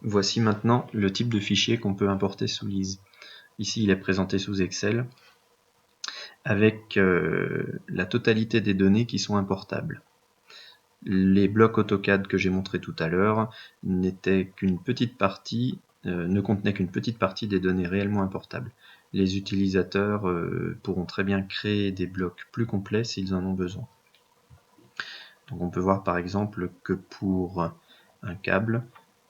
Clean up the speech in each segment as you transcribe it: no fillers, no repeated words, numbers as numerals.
Voici maintenant le type de fichier qu'on peut importer sous Lise. Ici, il est présenté sous Excel avec la totalité des données qui sont importables. Les blocs AutoCAD que j'ai montré tout à l'heure n'étaient qu'une petite partie, ne contenaient qu'une petite partie des données réellement importables. Les utilisateurs pourront très bien créer des blocs plus complets s'ils en ont besoin. Donc on peut voir par exemple que pour un câble,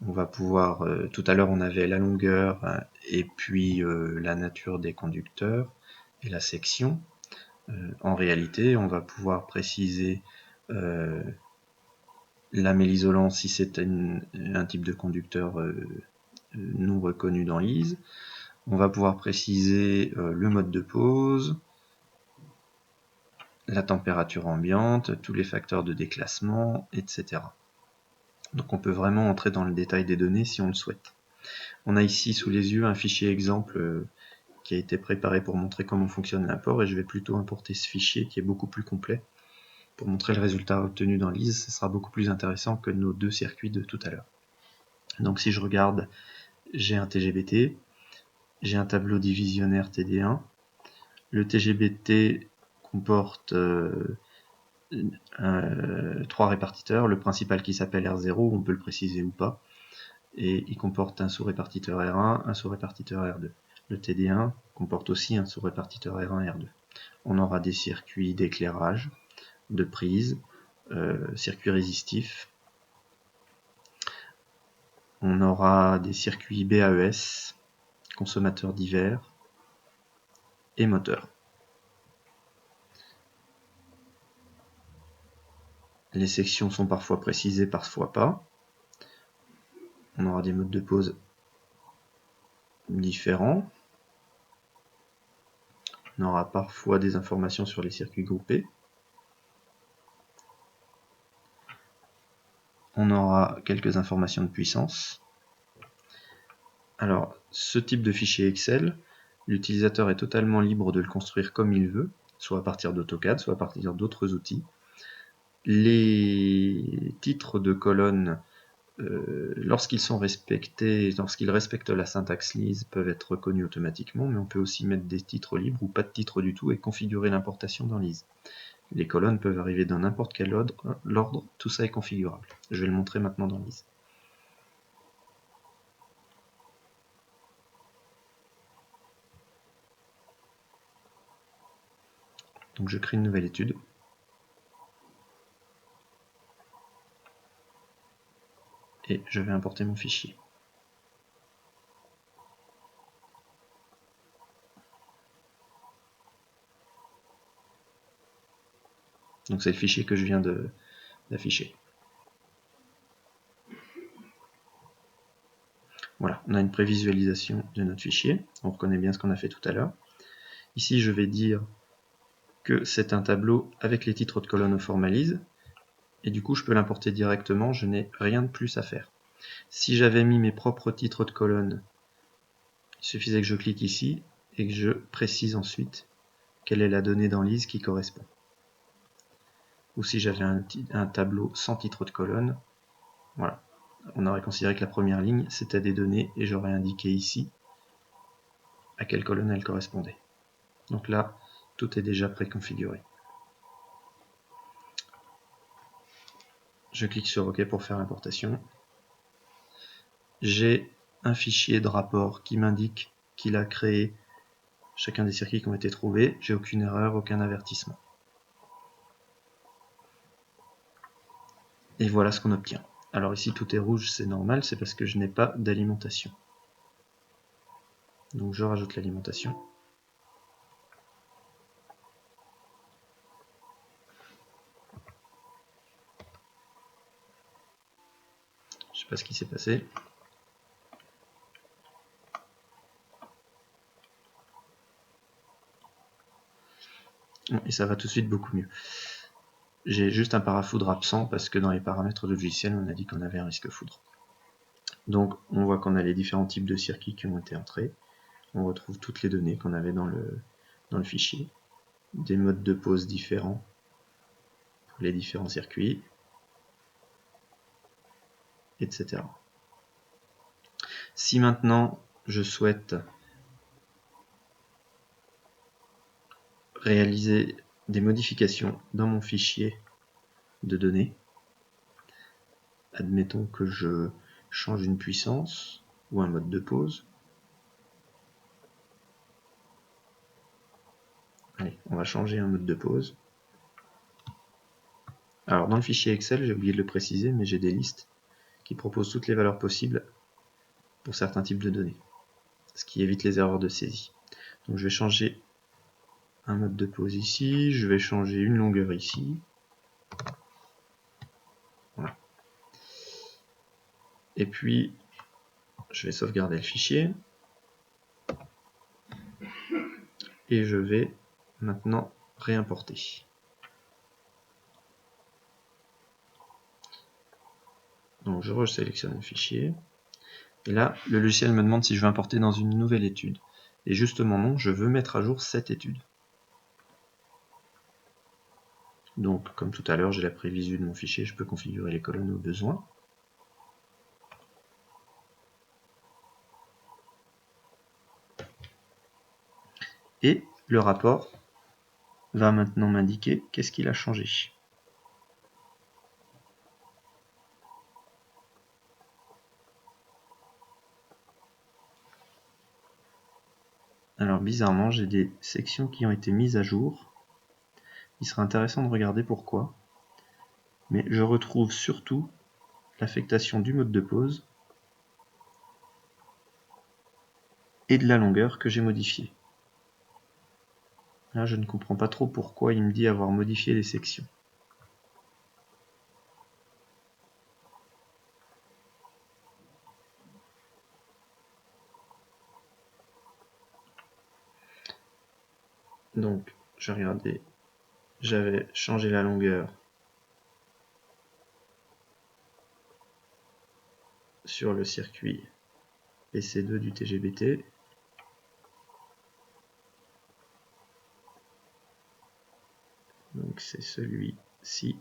on va pouvoir, tout à l'heure on avait la longueur et puis la nature des conducteurs et la section. En réalité, on va pouvoir préciser lamelle isolante si c'est un type de conducteur non reconnu dans Lise. On va pouvoir préciser le mode de pose, la température ambiante, tous les facteurs de déclassement, etc. Donc on peut vraiment entrer dans le détail des données si on le souhaite. On a ici sous les yeux un fichier exemple qui a été préparé pour montrer comment fonctionne l'import, et je vais plutôt importer ce fichier qui est beaucoup plus complet pour montrer le résultat obtenu dans Lise. Ce sera beaucoup plus intéressant que nos deux circuits de tout à l'heure. Donc si je regarde, j'ai un TGBT, j'ai un tableau divisionnaire TD1. Le TGBT comporte 3 répartiteurs, le principal qui s'appelle R0, on peut le préciser ou pas, et il comporte un sous-répartiteur R1, un sous-répartiteur R2. Le TD1 comporte aussi un sous-répartiteur R1 et R2. On aura des circuits d'éclairage, de prise, circuits résistifs. On aura des circuits BAES, consommateurs divers et moteurs. Les sections sont parfois précisées, parfois pas. On aura des modes de pose différents. On aura parfois des informations sur les circuits groupés. On aura quelques informations de puissance. Alors, ce type de fichier Excel, l'utilisateur est totalement libre de le construire comme il veut, soit à partir d'AutoCAD, soit à partir d'autres outils. Les titres de colonnes, lorsqu'ils sont respectés, lorsqu'ils respectent la syntaxe Lise, peuvent être reconnus automatiquement, mais on peut aussi mettre des titres libres ou pas de titres du tout et configurer l'importation dans Lise. Les colonnes peuvent arriver dans n'importe quel ordre, tout ça est configurable. Je vais le montrer maintenant dans Lise. Donc je crée une nouvelle étude. Et je vais importer mon fichier. Donc c'est le fichier que je viens d'afficher. Voilà, on a une prévisualisation de notre fichier. On reconnaît bien ce qu'on a fait tout à l'heure. Ici, je vais dire que c'est un tableau avec les titres de colonne au format Lise. Et du coup, je peux l'importer directement, je n'ai rien de plus à faire. Si j'avais mis mes propres titres de colonne, il suffisait que je clique ici et que je précise ensuite quelle est la donnée dans Lise qui correspond. Ou si j'avais un tableau sans titre de colonne, voilà, on aurait considéré que la première ligne c'était des données et j'aurais indiqué ici à quelle colonne elle correspondait. Donc là, tout est déjà préconfiguré. Je clique sur OK pour faire l'importation. J'ai un fichier de rapport qui m'indique qu'il a créé chacun des circuits qui ont été trouvés. J'ai aucune erreur, aucun avertissement. Et voilà ce qu'on obtient. Alors ici tout est rouge, c'est normal, c'est parce que je n'ai pas d'alimentation. Donc je rajoute l'alimentation. Je ne sais pas ce qui s'est passé. Et ça va tout de suite beaucoup mieux. J'ai juste un parafoudre absent parce que dans les paramètres de logiciel, on a dit qu'on avait un risque foudre. Donc on voit qu'on a les différents types de circuits qui ont été entrés. On retrouve toutes les données qu'on avait dans le fichier. Des modes de pose différents pour les différents circuits, etc. Si maintenant je souhaite réaliser des modifications dans mon fichier de données, admettons que je change une puissance ou un mode de pause. Allez, on va changer un mode de pause. Alors dans le fichier Excel, j'ai oublié de le préciser, mais j'ai des listes qui proposent toutes les valeurs possibles pour certains types de données, ce qui évite les erreurs de saisie. Donc je vais changer un mode de pause ici, je vais changer une longueur ici. Voilà. Et puis, je vais sauvegarder le fichier. Et je vais maintenant réimporter. Donc je resélectionne le fichier. Et là, le logiciel me demande si je veux importer dans une nouvelle étude. Et justement non, je veux mettre à jour cette étude. Donc comme tout à l'heure, j'ai la prévisu de mon fichier, je peux configurer les colonnes au besoin. Et le rapport va maintenant m'indiquer qu'est-ce qu'il a changé. Alors bizarrement, j'ai des sections qui ont été mises à jour. Il serait intéressant de regarder pourquoi. Mais je retrouve surtout l'affectation du mode de pause et de la longueur que j'ai modifiée. Là, je ne comprends pas trop pourquoi il me dit avoir modifié les sections. Donc, je regardais, j'avais changé la longueur sur le circuit PC2 du TGBT. Donc c'est celui-ci.